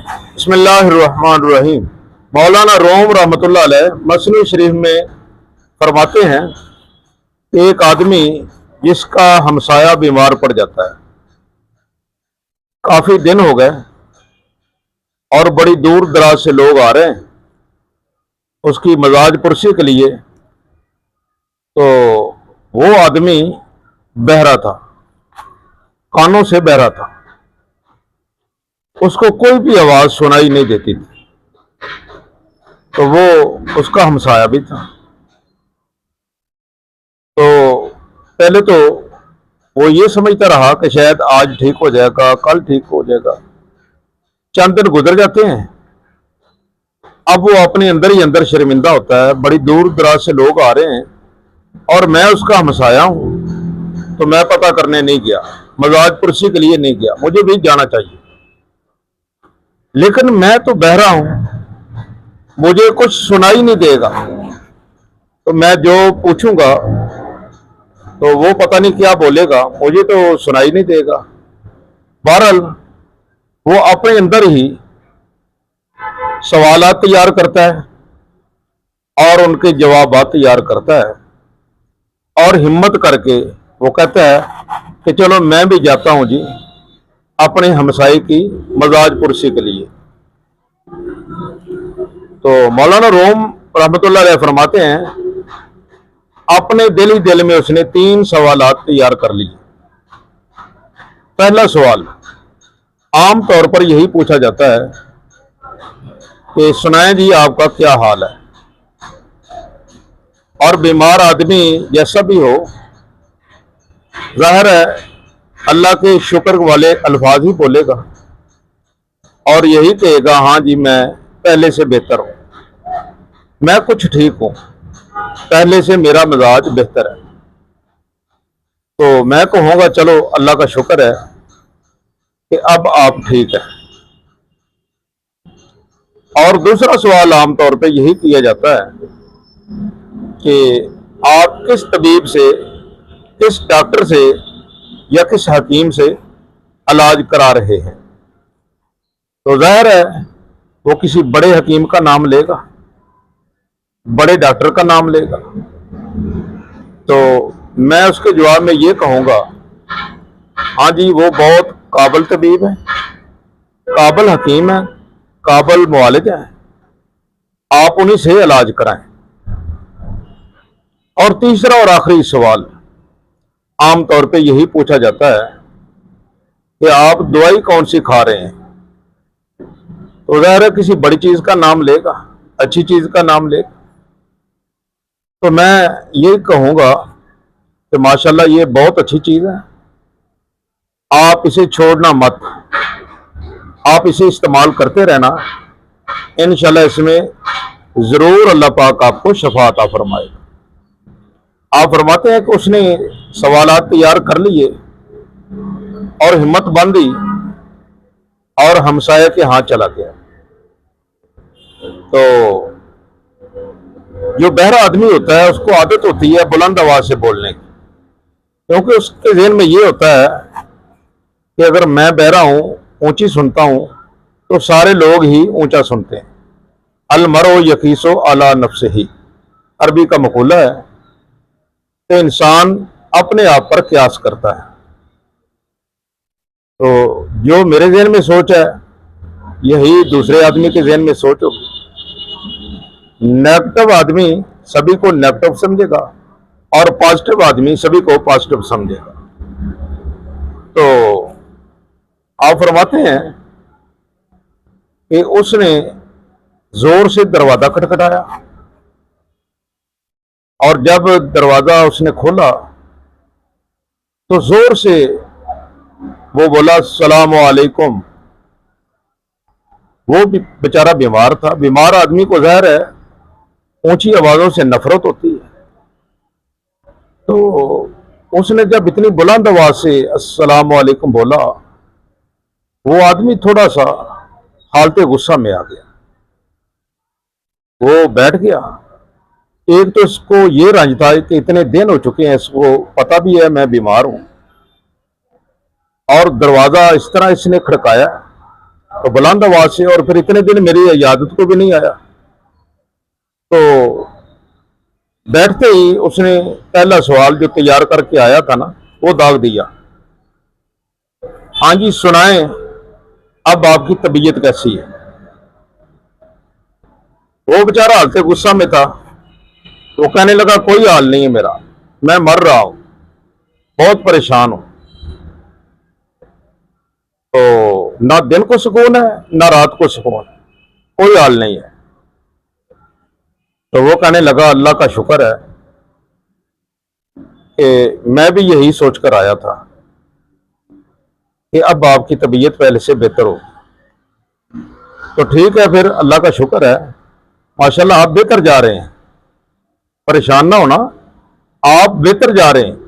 بسم اللہ الرحمن الرحیم۔ مولانا روم رحمۃ اللہ علیہ مثنوی شریف میں فرماتے ہیں کہ ایک آدمی جس کا ہمسایہ بیمار پڑ جاتا ہے، کافی دن ہو گئے اور بڑی دور دراز سے لوگ آ رہے ہیں اس کی مزاج پرسی کے لیے، تو وہ آدمی بہرا تھا، کانوں سے بہرا تھا، اس کو کوئی بھی آواز سنائی نہیں دیتی تھی، تو وہ اس کا ہمسایہ بھی تھا۔ تو پہلے تو وہ یہ سمجھتا رہا کہ شاید آج ٹھیک ہو جائے گا، کل ٹھیک ہو جائے گا۔ چند دن گزر جاتے ہیں، اب وہ اپنے اندر ہی اندر شرمندہ ہوتا ہے، بڑی دور دراز سے لوگ آ رہے ہیں اور میں اس کا ہمسایہ ہوں، تو میں پتہ کرنے نہیں گیا، مزاج پرسی کے لیے نہیں گیا، مجھے بھی جانا چاہیے، لیکن میں تو بہرا ہوں، مجھے کچھ سنائی نہیں دے گا، تو میں جو پوچھوں گا تو وہ پتہ نہیں کیا بولے گا، مجھے تو سنائی نہیں دے گا۔ بہرحال وہ اپنے اندر ہی سوالات تیار کرتا ہے اور ان کے جوابات تیار کرتا ہے، اور ہمت کر کے وہ کہتا ہے کہ چلو میں بھی جاتا ہوں جی اپنے ہمسائے کی مزاج پرسی کے لیے۔ تو مولانا روم رحمۃ اللہ علیہ فرماتے ہیں اپنے دل ہی دل میں اس نے 3 سوالات تیار کر لیے۔ پہلا سوال عام طور پر یہی پوچھا جاتا ہے کہ سنائیں جی آپ کا کیا حال ہے، اور بیمار آدمی جیسا بھی ہو، ظاہر ہے اللہ کے شکر والے الفاظ ہی بولے گا اور یہی کہے گا ہاں جی میں پہلے سے بہتر ہوں، میں کچھ ٹھیک ہوں، پہلے سے میرا مزاج بہتر ہے۔ تو میں کہوں گا چلو اللہ کا شکر ہے کہ اب آپ ٹھیک ہیں۔ اور دوسرا سوال عام طور پہ یہی کیا جاتا ہے کہ آپ کس طبیب سے، کس ڈاکٹر سے یا کس حکیم سے علاج کرا رہے ہیں، تو ظاہر ہے وہ کسی بڑے حکیم کا نام لے گا، بڑے ڈاکٹر کا نام لے گا، تو میں اس کے جواب میں یہ کہوں گا ہاں جی وہ بہت قابل طبیب ہے، قابل حکیم ہے، قابل معالج ہے، آپ انہی سے علاج کرائیں۔ اور تیسرا اور آخری سوال عام طور پہ یہی پوچھا جاتا ہے کہ آپ دوائی کون سی کھا رہے ہیں، تو ظاہر ہے کسی بڑی چیز کا نام لے گا، اچھی چیز کا نام لے گا، تو میں یہ کہوں گا کہ ماشاءاللہ یہ بہت اچھی چیز ہے، آپ اسے چھوڑنا مت، آپ اسے استعمال کرتے رہنا، انشاءاللہ اس میں ضرور اللہ پاک آپ کو شفا عطا فرمائے گا۔ آپ فرماتے ہیں کہ اس نے سوالات تیار کر لیے اور ہمت باندھی اور ہمسایہ کے ہاں چلا گیا۔ تو جو بہرا آدمی ہوتا ہے اس کو عادت ہوتی ہے بلند آواز سے بولنے کی، کیونکہ اس کے ذہن میں یہ ہوتا ہے کہ اگر میں بہرا ہوں، اونچی سنتا ہوں، تو سارے لوگ ہی اونچا سنتے ہیں۔ المرء یقیس علی نفسہ، عربی کا مقولہ ہے کہ انسان اپنے آپ پر قیاس کرتا ہے۔ تو جو میرے ذہن میں سوچ ہے یہی دوسرے آدمی کے ذہن میں سوچ ہوگی۔ نیگیٹو آدمی سبھی کو نیگیٹو سمجھے گا اور پازیٹو آدمی سبھی کو پازیٹو سمجھے گا۔ تو آپ فرماتے ہیں کہ اس نے زور سے دروازہ کھٹکھٹایا، اور جب دروازہ اس نے کھولا تو زور سے وہ بولا السلام علیکم۔ وہ بیچارہ بیمار تھا، بیمار آدمی کو ظاہر ہے اونچی آوازوں سے نفرت ہوتی ہے، تو اس نے جب اتنی بلند آواز سے السلام علیکم بولا، وہ آدمی تھوڑا سا حالت غصہ میں آ گیا، وہ بیٹھ گیا۔ ایک تو اس کو یہ رنج تھا کہ اتنے دن ہو چکے ہیں، اس کو پتہ بھی ہے میں بیمار ہوں، اور دروازہ اس طرح اس نے کھڑکایا तो बुलंद आवाज से, और फिर इतने दिन मेरी इजाजत को भी नहीं आया। तो बैठते ही उसने पहला सवाल जो तैयार करके आया था ना, वो दाग दिया। हाँ जी सुनाएं, अब आपकी तबीयत कैसी है? वो बेचारा हालते गुस्सा में था। वो कहने लगा कोई हाल नहीं है मेरा, मैं मर रहा हूं, बहुत परेशान हूं। तो ना दिन को सुकून है ना रात को सुकून, कोई हाल नहीं है। तो वो कहने लगा अल्लाह का शुक्र है कि मैं भी यही सोचकर आया था कि अब आपकी तबीयत पहले से बेहतर हो। तो ठीक है, फिर अल्लाह का शुक्र है, माशाल्लाह आप बेहतर जा रहे हैं, परेशान ना होना, आप बेहतर जा रहे हैं।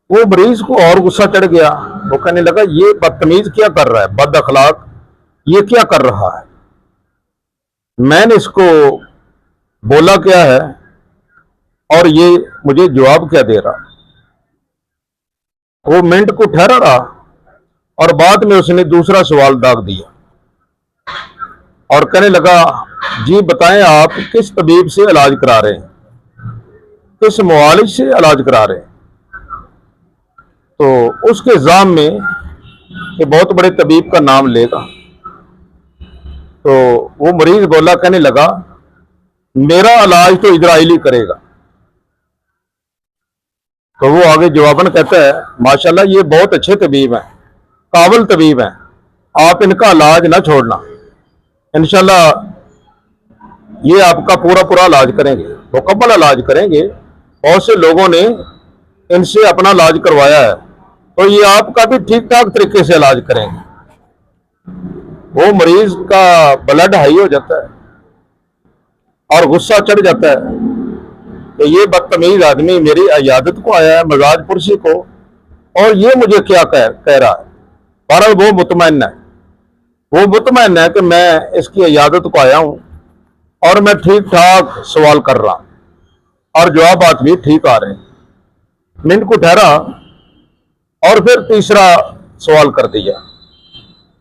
वो मरीज को और गुस्सा चढ़ गया। वो कहने लगा ये बदतमीज क्या कर रहा है, बद अखलाक ये क्या कर रहा है, मैंने इसको बोला क्या है और ये मुझे जवाब क्या दे रहा। वो मिनट को ठहरा रहा और बाद में उसने दूसरा सवाल दाग दिया और कहने लगा जी बताएं आप किस तबीब से इलाज करा रहे हैं, किस मुआलिज से इलाज करा रहे हैं। तो उसके इल्जाम में कि बहुत बड़े तबीब का नाम लेगा, तो वो मरीज बोला, कहने लगा मेरा इलाज तो इजराइली करेगा। तो वो आगे जवाबन कहता है माशाल्लाह ये बहुत अच्छे तबीब हैं, काबिल तबीब हैं, आप इनका इलाज ना छोड़ना, इंशाल्लाह ये आपका पूरा पूरा इलाज करेंगे, मुकम्मल इलाज करेंगे। बहुत से लोगों ने इनसे अपना इलाज करवाया है, तो ये आपका भी ठीक ठाक तरीके से इलाज करेंगे। वो मरीज का ब्लड हाई हो जाता है और गुस्सा चढ़ जाता है कि ये बदतमीज आदमी मेरी इयादत को आया है, मजाज पुरसी को, और ये मुझे क्या कह रहा है। बहरहाल वो मुतमईन है कि मैं इसकी इयादत को आया हूं और मैं ठीक ठाक सवाल कर रहा हूं और जवाब भी ठीक आ रहे हैं। मिनट को ठहरा और फिर तीसरा सवाल कर दिया,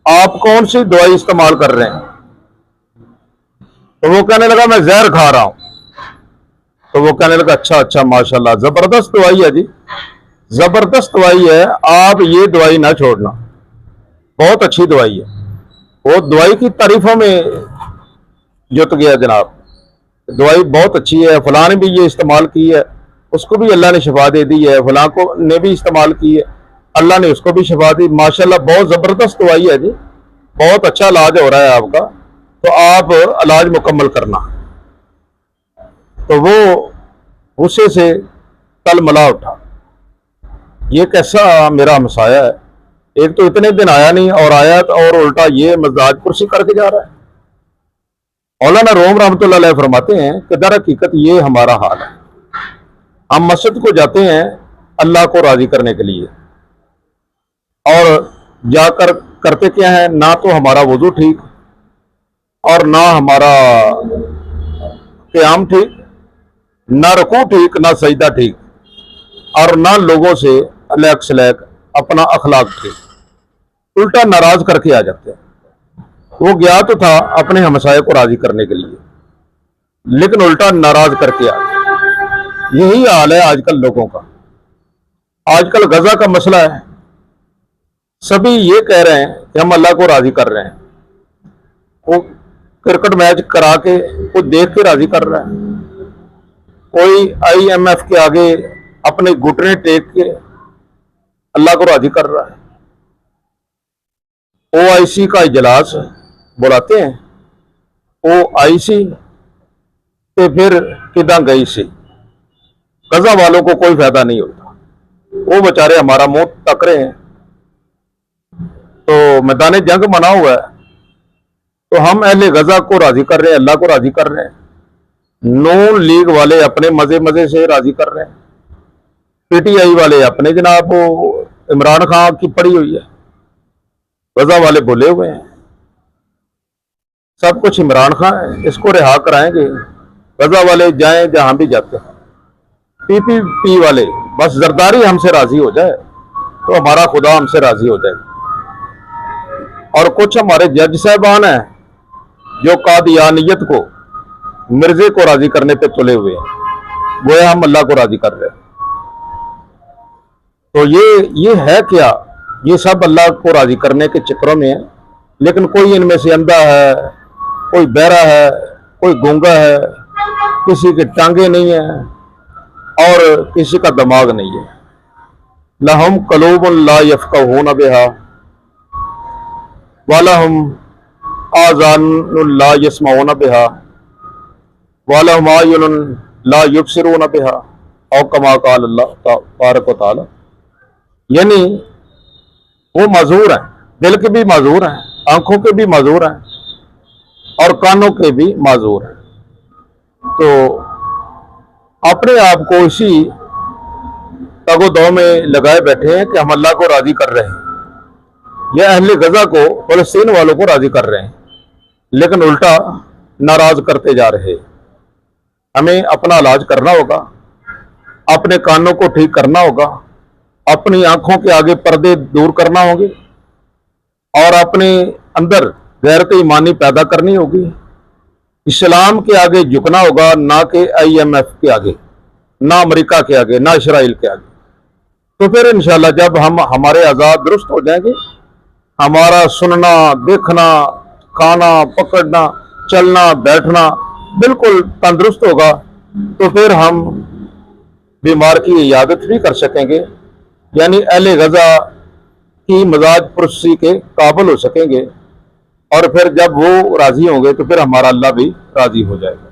आप कौन सी दवाई इस्तेमाल कर रहे हैं? तो वो कहने लगा मैं जहर खा रहा हूं। तो वो कहने लगा अच्छा अच्छा माशाल्लाह जबरदस्त दवाई है जी, जबरदस्त दवाई है, आप ये दवाई ना छोड़ना, बहुत अच्छी दवाई है। वो दवाई की तारीफों में जुट गया जनाब, दवाई बहुत अच्छी है, फलां ने भी ये इस्तेमाल की है, उसको भी अल्लाह ने शिफा दे दी है, फलां को ने भी इस्तेमाल की है, अल्लाह ने उसको भी शिफा दी, माशाल्लाह बहुत जबरदस्त दवाई है जी, बहुत अच्छा इलाज हो रहा है आपका, तो आप इलाज मुकम्मल करना। तो वो गुस्से से तलमला उठा, ये कैसा मेरा हमसाया है, एक तो इतने दिन आया नहीं और आया और उल्टा ये मजाज पुरसी करके जा रहा है। मौलाना रोम रहमतुल्लाह अलैह फरमाते हैं कि दर हकीकत ये हमारा हाल है, हम मस्जिद को जाते हैं अल्लाह को राजी करने के लिए, और जाकर करते क्या है, ना तो हमारा वजू ठीक और ना हमारा क़याम ठीक, ना रुकू ठीक, ना सजदा ठीक, और ना लोगों से अलग सलैक अपना अखलाक ठीक, उल्टा नाराज करके आ जाते हैं। वो गया तो था अपने हमसाये को राजी करने के लिए, लेकिन उल्टा नाराज करके आ गया। यही हाल है आजकल लोगों का। आजकल गजा का मसला है, सभी ये कह रहे हैं कि हम अल्लाह को राजी कर रहे हैं, वो क्रिकेट मैच करा के वो देख के राजी कर रहा है, कोई IMF के आगे अपने घुटने टेक के अल्लाह को राजी कर रहा है। OIC का इजलास बुलाते हैं, OIC तो फिर किदा गई सी, गजा वालों को कोई फायदा नहीं होता, वो बेचारे हमारा मुंह तक रहे हैं। तो मैदान जंग बना हुआ है, तो हम अहले गजा को राजी कर रहे हैं, अल्लाह को राजी कर रहे हैं, नून लीग वाले अपने मजे मजे से राजी कर रहे हैं, PTI वाले अपने जनाब इमरान खान की पड़ी हुई है, गजा वाले बोले हुए हैं सब कुछ इमरान खान है, इसको रिहा कराएंगे, गजा वाले जाएं जहां भी जाते हैं, PPP वाले बस जरदारी हमसे राजी हो जाए तो हमारा खुदा हमसे राजी हो जाए। और कुछ हमारे जज साहबान हैं जो कादियानियत को, मिर्जे को राजी करने पे तुले हुए हैं, गोया हम अल्लाह को राजी कर रहे हैं। तो ये है क्या? ये सब अल्लाह को राजी करने के चक्करों में है। लेकिन कोई इनमें से अंधा है, कोई बहरा है, कोई गूंगा है, किसी की टांगे नहीं है और किसी का दिमाग नहीं है। लहुम कलूबुन ला यफ़क़हून बिहा वलहुम आज़ानुन ला यस्मऊन बिहा वलहुम आयुनुन ला युबसिरून बिहा औ कमा क़ाल अल्लाह तबारक व तआला। यानी वो माजूर हैं, दिल के भी माजूर हैं, आंखों के भी माजूर हैं और कानों के भी माजूर हैं। तो अपने आप को इसी तगोदो में लगाए बैठे हैं कि हम अल्लाह को राजी कर रहे हैं, या अहले गजा को, फलस्तीन वालों को राजी कर रहे हैं, लेकिन उल्टा नाराज करते जा रहे हैं। हमें अपना इलाज करना होगा, अपने कानों को ठीक करना होगा, अपनी आंखों के आगे पर्दे दूर करना होंगे और अपने अंदर गैरत ईमानी पैदा करनी होगी। इस्लाम के आगे झुकना होगा, ना कि IMF के आगे, ना अमेरिका के आगे, ना इसराइल के आगे। तो फिर इंशाल्लाह जब हम हमारे आज़ाद दुरुस्त हो जाएंगे, हमारा सुनना, देखना, खाना, पकड़ना, चलना, बैठना बिल्कुल तंदुरुस्त होगा, तो फिर हम बीमार की इयादत भी कर सकेंगे, यानी अहले गजा की मजाज पुरसी के काबिल हो सकेंगे। और फिर जब वो राजी होंगे तो फिर हमारा अल्लाह भी राजी हो जाएगा।